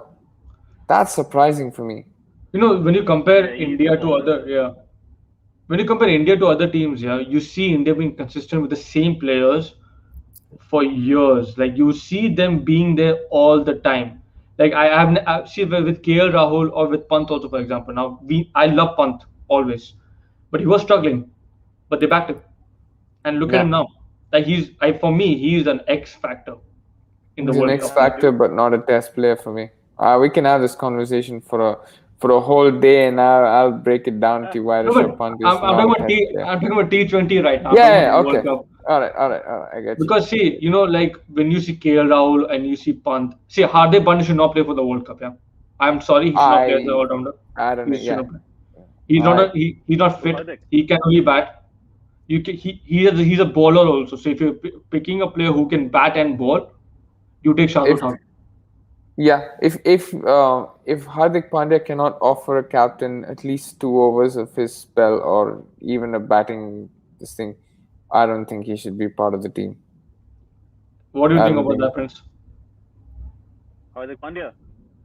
That's surprising for me. When you Yeah, compare he's the India to bowler. other, yeah, when you compare India to other teams, yeah, you see India being consistent with the same players for years. Like you see them being there all the time. Like I see with KL Rahul or with Pant also, for example. Now I love Pant always, but he was struggling, but they backed him, and look at him Yeah, now. Like for me, he is an X factor in the he's an World X Cup. factor, but not a test player for me. We can have this conversation for a whole day, and I'll break it down to why No, but Rishabh Pant is I'm not a talking about test player. I'm talking about T20 right now. I'm Yeah, talking yeah, about yeah, the World okay. Cup. All right, all right, all right. I get you. Because see, like when you see KL Rahul and you see Pant, see Hardik Pandya should not play for the World Cup. Yeah, I'm sorry, he should not play as an I all-rounder. I don't know. He should Yeah, not play. He's not I he's not So fit. Hardik, He can only bat. He's a bowler also. So if you're picking a player who can bat and bowl, you take Shardul if Thakur. yeah if Hardik Pandya cannot offer a captain at least 2 overs of his spell or even a batting this thing, I don't think he should be part of the team. What do you I think don't about think. that, Prince? Hardik Pandya.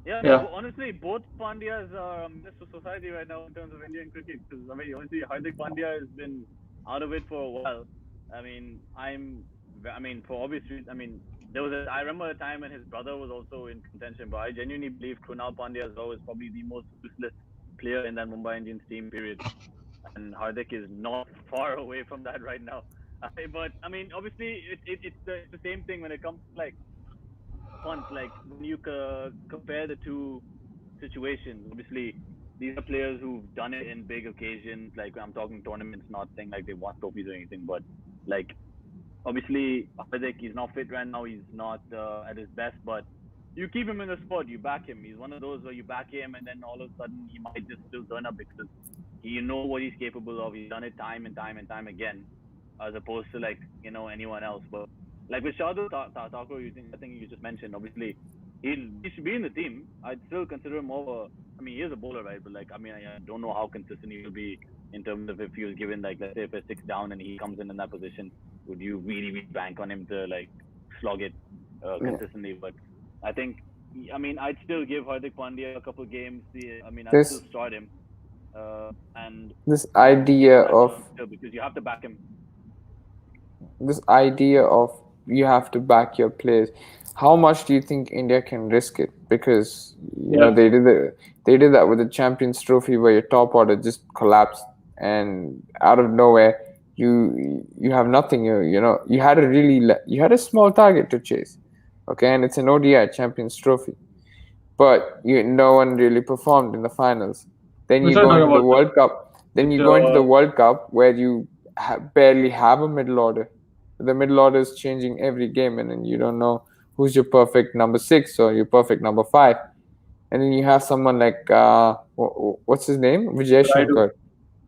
Yeah, no, Yeah, honestly, both Pandyas are a menace to society right now in terms of Indian cricket. Because I mean, honestly, Hardik Pandya has been out of it for a while. I mean, I mean, for obvious reasons. I mean, I remember a time when his brother was also in contention, but I genuinely believe Krunal Pandya as well is probably the most useless player in that Mumbai Indians team. Period. And Hardik is not far away from that right now. But I mean, obviously, it's the same thing when it comes to like punt. Like when you compare the two situations, obviously these are players who've done it in big occasions. Like I'm talking tournaments, not saying like they won trophies or anything, but like obviously Hardik is not fit right now. He's not at his best, but you keep him in the squad. You back him. He's one of those where you back him, and then all of a sudden he might just still turn up because you know what he's capable of. He's done it time and time and time again, as opposed to like anyone else. But like with Shardul Thakur, I think you just mentioned. Obviously, he should be in the team. I'd still consider him more. I mean, he is a bowler, right? But like, I mean, I don't know how consistent he will be in terms of if he was given like, let's say, if it's six down and he comes in that position, would you really bank on him to like slog it Yeah. consistently? But I think, I mean, I'd still give Hardik Pandya a couple games. I mean, I'd still this start him, and this idea I'd of start him still because you have to back him. this idea of you have to back your players, how much do you think India can risk it? Because yeah. they did that with the Champions Trophy where your top order just collapsed and out of nowhere you have nothing. You had you had a small target to chase, okay, and it's an ODI Champions Trophy, but no one really performed in the finals. Then We're you not go talking into the about World Cup. Then you go into the the World Cup where you barely have a middle order. The middle order is changing every game, and then you don't know who's your perfect number six or your perfect number five. And then you have someone like what's his name, Vijay Raidu. Shankar.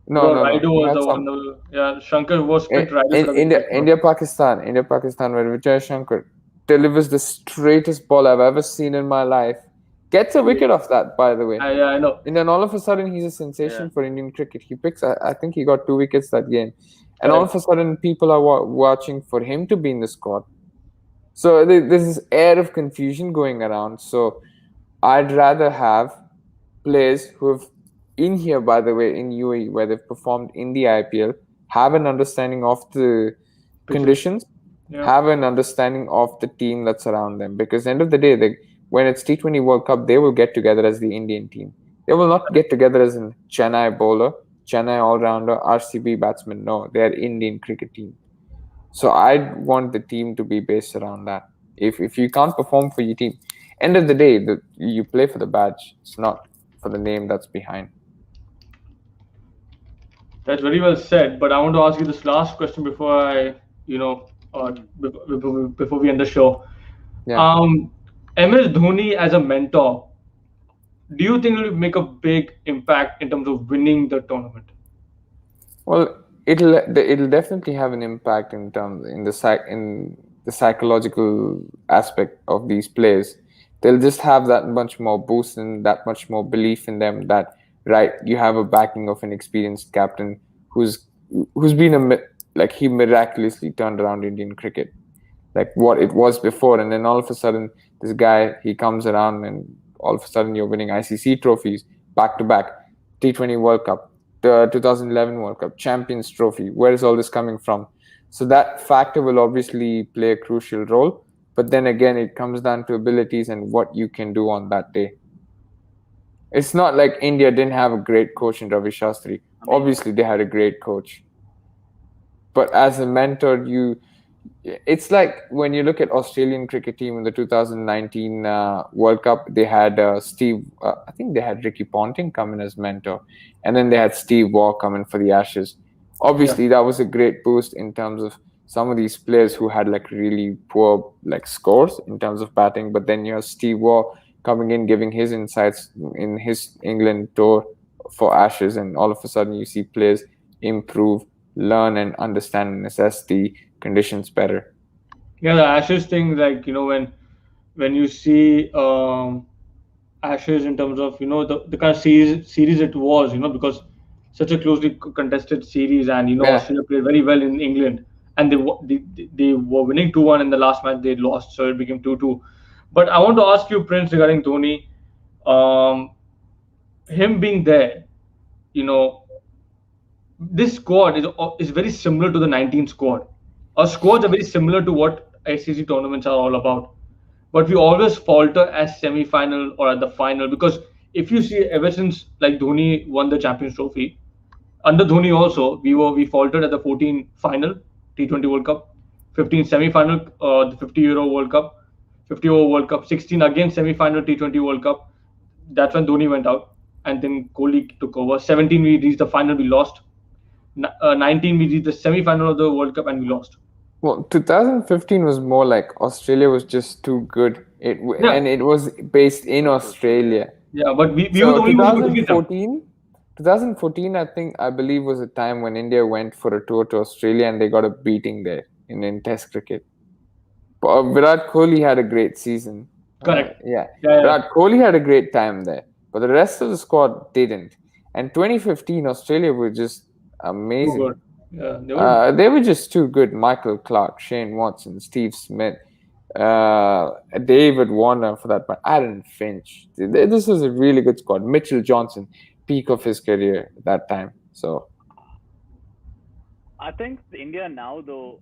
No, No, no, no. Raidu You was had the some one. Yeah, Shankar was fit. Raidu should have been India, picked up. India, Pakistan, where Vijay Shankar delivers the straightest ball I've ever seen in my life. Gets a wicket off that, by the way. I know. And then all of a sudden, he's a sensation Yeah, for Indian cricket. He picks, I think he got 2 wickets that game. And all Correct. of a sudden, people are watching for him to be in the squad. So there's this air of confusion going around. So I'd rather have players who have in here, by the way, in UAE, where they've performed in the IPL, have an understanding of the Pitches. conditions, Yeah. have an understanding of the team that's around them. Because end of the day, when it's T20 World Cup, they will get together as the Indian team. They will not get together as in Chennai bowler, Chennai all-rounder, RCB batsman. No, they are Indian cricket team. So I want the team to be based around that. If you can't perform for your team, end of the day, you play for the badge. It's not for the name that's behind. That's very well said. But I want to ask you this last question before mm. before we end the show. Yeah. Um, MS Dhoni as a mentor, do you think it will make a big impact in terms of winning the tournament? Well, it'll definitely have an impact in the psychological aspect of these players. They'll just have that much more boost and that much more belief in them that right, you have a backing of an experienced captain who's been like he miraculously turned around Indian cricket. like what it was before. And then all of a sudden, this guy, he comes around, and all of a sudden you're winning ICC trophies back to back, T20 World Cup, the 2011 World Cup, Champions Trophy. Where is all this coming from? So that factor will obviously play a crucial role. But then again, it comes down to abilities and what you can do on that day. It's not like India didn't have a great coach in Ravi Shastri. Obviously, they had a great coach. But as a mentor, it's like when you look at Australian cricket team in the 2019 World Cup, they had Steve, I think they had Ricky Ponting come in as mentor, and then they had Steve Waugh come in for the Ashes. Obviously, that was a great boost in terms of some of these players who had like really poor like scores in terms of batting. But then you have Steve Waugh coming in, giving his insights in his England tour for Ashes, and all of a sudden you see players improve, learn, and understand and assess the conditions better. Yeah, the Ashes thing, like when you see Ashes in terms of the kind of series it was, because such a closely contested series, and Yeah. Australia played very well in England, and they were winning 2-1 in the last match. They lost, so it became 2-2. But I want to ask you, Prince, regarding Dhoni, um, him being there, you know, this squad is very similar to the 19 squad. Our squads are very similar to what ICC tournaments are all about. But we always falter as semi-final or at the final, because if you see, ever since like Dhoni won the Champions Trophy, under Dhoni also we faltered at the 14 final T20 World Cup, 15 semi-final the 50 Euro World Cup, 50 over World Cup, 16 again semi-final T20 World Cup. That's when Dhoni went out, and then Kohli took over. 17 we reached the final, we lost. 19 we reached the semi-final of the World Cup and we lost. Well, 2015 was more like Australia was just too good. Yeah. And it was based in Australia. Yeah, but we were So the only ones who could beat them. 2014, I believe, was a time when India went for a tour to Australia and they got a beating there in Test cricket. Virat Kohli had a great season. Correct. Yeah. Yeah. Virat Kohli had a great time there, but the rest of the squad didn't. And 2015, Australia were just amazing. Too good. Yeah, they were just too good. Michael Clarke, Shane Watson, Steve Smith, David Warner for that part, Aaron Finch. This was a really good squad. Mitchell Johnson, peak of his career at that time. So I think India now, though,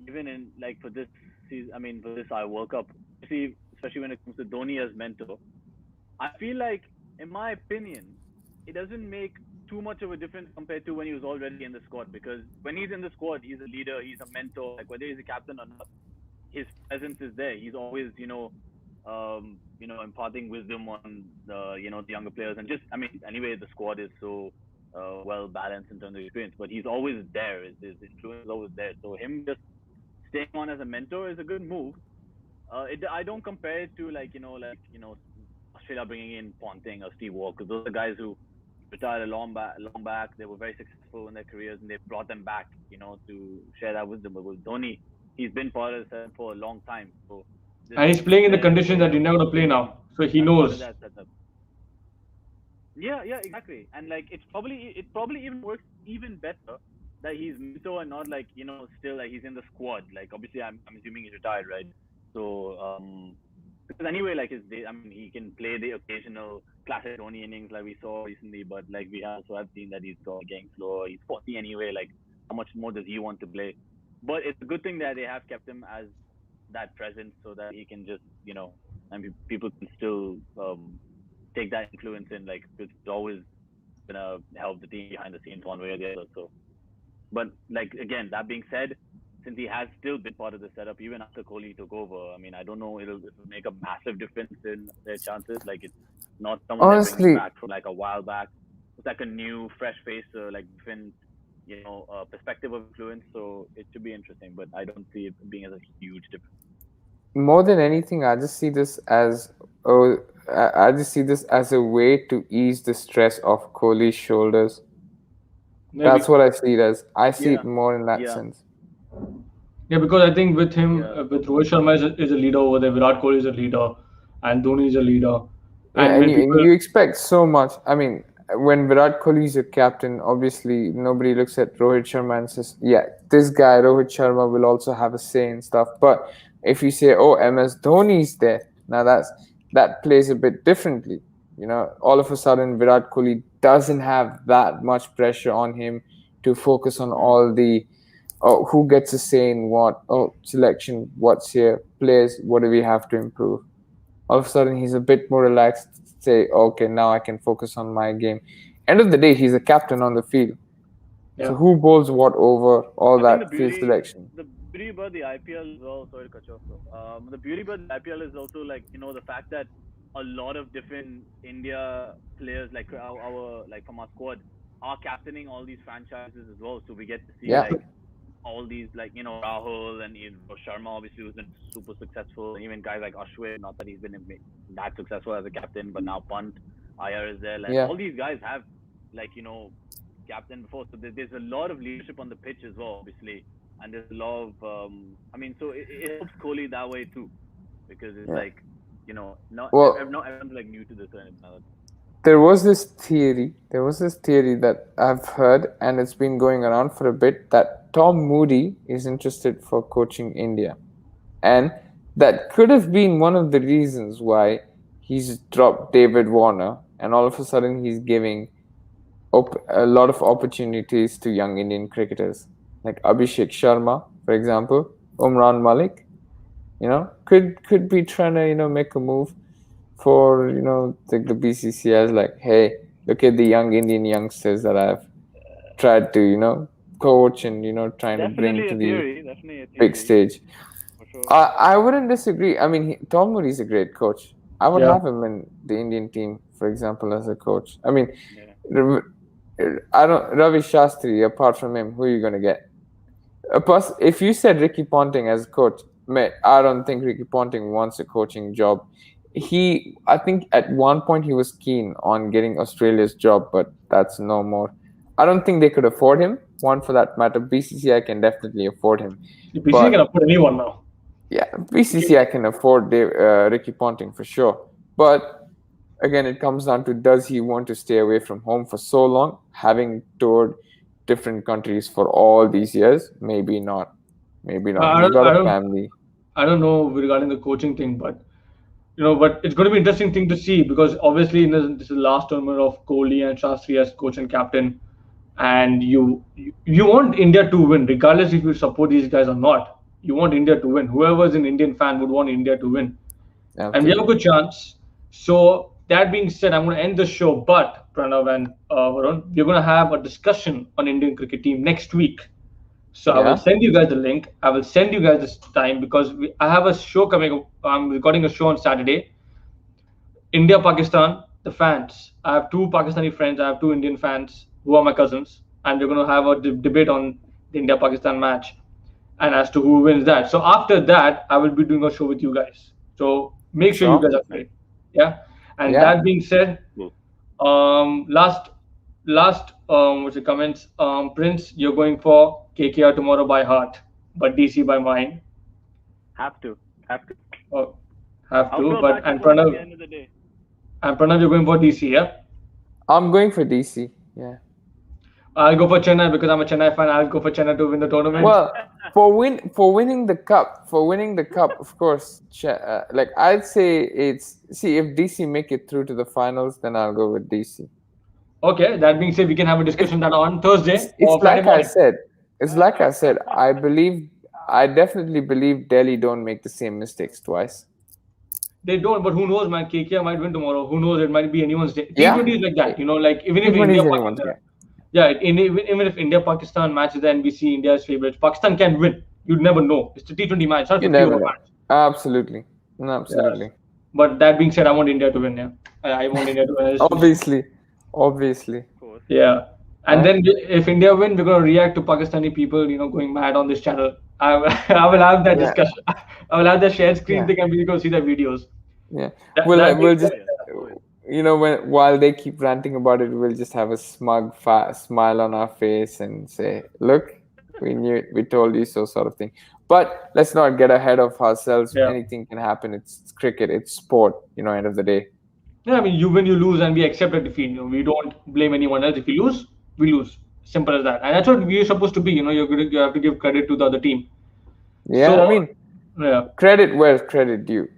even in like for this season, I mean for this I World Cup, especially when it comes to Dhoni as mentor, I feel like, in my opinion, it doesn't make too much of a difference compared to when he was already in the squad. Because when he's in the squad, he's a leader, he's a mentor. Like whether he's a captain or not, his presence is there. He's always, imparting wisdom on the younger players, and just, I mean, anyway, the squad is so well balanced in terms of experience. But he's always there. His influence is always there. So him just staying on as a mentor is a good move. I don't compare it to Australia bringing in Ponting or Steve Waugh, because those are guys who retired long back. They were very successful in their careers, and they brought them back, to share that wisdom. But with Dhoni, he's been part of the setup for a long time. So and he's playing in the conditions that you're never going to play now, so he knows. Yeah, exactly. And like it probably even works even better that he's mentor and not still like he's in the squad. Like obviously, I'm assuming he's retired, right? So because anyway, like he can play the occasional classic Dhoni innings like we saw recently, but like we also have seen that he's getting slower. He's 40 anyway. Like how much more does he want to play? But it's a good thing that they have kept him as that presence so that he can just people can still take that influence in. Like it's always gonna help the team behind the scenes one way or the other. So, but like again, that being said, since he has still been part of the setup even after Kohli took over, I mean, I don't know it'll make a massive difference in their chances. Like it's not someone that's bringing back from like a while back. It's like a new, fresh face, like different, perspective of influence. So it should be interesting, but I don't see it being as a huge difference. More than anything, I just see this as a way to ease the stress off Kohli's shoulders. Maybe. That's what I see it as. I see it more in that sense. Yeah, because I think with him, with Rohit Sharma is a leader over there, Virat Kohli is a leader, and Dhoni is a leader. And you expect so much. I mean, when Virat Kohli is your captain, obviously nobody looks at Rohit Sharma and says, "Yeah, this guy Rohit Sharma will also have a say and stuff." But if you say, "Oh, MS Dhoni is there," now that plays a bit differently. All of a sudden Virat Kohli doesn't have that much pressure on him to focus on all the who gets a say in what, selection, what's here, players, what do we have to improve. All of a sudden he's a bit more relaxed, say, okay, now I can focus on my game. End of the day, he's a captain on the field. So Yeah. who bowls what over all I think that field selection? the beauty about the IPL as well. Sorry to cut you off, bro. The beauty about the IPL is also like the fact that a lot of different India players like our like from our squad are captaining all these franchises as well. So we get to see Yeah. like all these like Rahul and Sharma obviously who's been super successful. Even guys like Ashwin, not that he's been that successful as a captain, but now Pant, Iyer is there. Like Yeah. all these guys have like captain before, so there's a lot of leadership on the pitch as well, obviously, and there's a lot of I mean, so it helps Kohli that way too, because it's Yeah. like not Well, not everyone's like new to this or anything like that. there was this theory that I've heard, and it's been going around for a bit, that Tom Moody is interested for coaching India. And that could have been one of the reasons why he's dropped David Warner, and all of a sudden he's giving a lot of opportunities to young Indian cricketers like Abhishek Sharma, for example, Umran Malik. Could be trying to make a move for the BCCI is like, hey, look at the young Indian youngsters that I've tried to coach and trying to bring to the Definitely a big theory, stage. for sure. I wouldn't disagree. I mean, Tom Moody's a great coach. I would Yeah. have him in the Indian team, for example, as a coach. I mean, Yeah. I don't Ravi Shastri. Apart from him, who are you gonna get? If you said Ricky Ponting as coach, mate, I don't think Ricky Ponting wants a coaching job. I think at one point he was keen on getting Australia's job, but that's no more. I don't think they could afford him. One for that matter, BCCI can definitely afford him. The PC But can afford anyone now. yeah, BCCI can afford Ricky Ponting for sure. But again, it comes down to, does he want to stay away from home for so long, having toured different countries for all these years? Maybe not. Maybe not. I He's don't, got I a don't, family. I don't know regarding the coaching thing, but but it's going to be interesting thing to see because obviously this is the last tournament of Kohli and Shastri as coach and captain, and you want India to win regardless if you support these guys or not. You want India to win. Whoever is an Indian fan would want India to win, and we have a Absolutely. good chance. So that being said, I'm going to end the show, but Pranav and Varun, we're going to have a discussion on Indian cricket team next week. So I will Yeah. send you guys the link. I will send you guys this time because I have a show coming up. I'm recording a show on Saturday. India, Pakistan, the fans. I have two Pakistani friends. I have two Indian fans who are my cousins, and we're going to have a debate on the India Pakistan match and as to who wins that. So after that, I will be doing a show with you guys. So make sure you Sure. guys are free. Yeah. And Yeah. that being said, Cool. last what's the comments? Prince, you're going for KKR tomorrow by heart, but DC by mind. Have to. Oh, have to. Outdoor But back and forth at the end of the day. And Pranav, you're going for DC, yeah? I'm going for DC. Yeah. I'll go for Chennai because I'm a Chennai fan. I'll go for Chennai to win the tournament. Well, for winning the cup, of course. Like I'd say if DC make it through to the finals, then I'll go with DC. Okay, that being said, we can have a discussion that on Thursday It's or Friday like I morning. said. It's like I said. I definitely believe Delhi don't make the same mistakes twice. They don't, but who knows, man? KKR might win tomorrow. Who knows? It might be anyone's day. Yeah. T20 is like that, like even if T20 India, is anyone's game. yeah, even if India Pakistan match is the NBC India's favorites, Pakistan can win. You'd never know. It's a T20 match, not You 50 never over know. match. Absolutely. Absolutely. Yes. But that being said, I want India to win. Yeah, I want India to win. Obviously. Of course. Yeah. And Right. then if India win, we're gonna react to Pakistani people, going mad on this channel. I, I will have that Yeah. discussion. I will have the shared screen Yeah. thing and we go see the videos. Yeah. That We'll being just while they keep ranting about it, we'll just have a smug smile on our face and say, "Look, we knew it. We told you so," sort of thing. But let's not get ahead of ourselves. Yeah. Anything can happen. It's cricket. It's sport. End of the day. Yeah, I mean, you win, you lose, and we accept a defeat. We don't blame anyone else. If we lose, we lose. Simple as that. And that's what we're supposed to be. You have to give credit to the other team. Yeah, So, I mean, yeah, credit where credit due.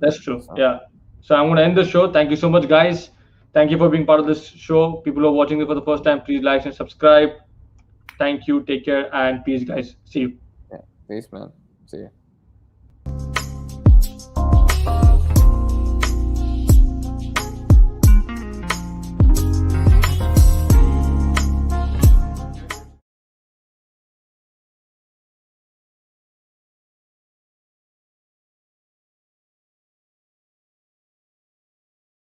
that's true. So, Yeah. So I'm going to end the show. Thank you so much, guys. Thank you for being part of this show. People who are watching it for the first time, please like and subscribe. Thank you. Take care and peace, guys. See you. yeah, peace, man. See you.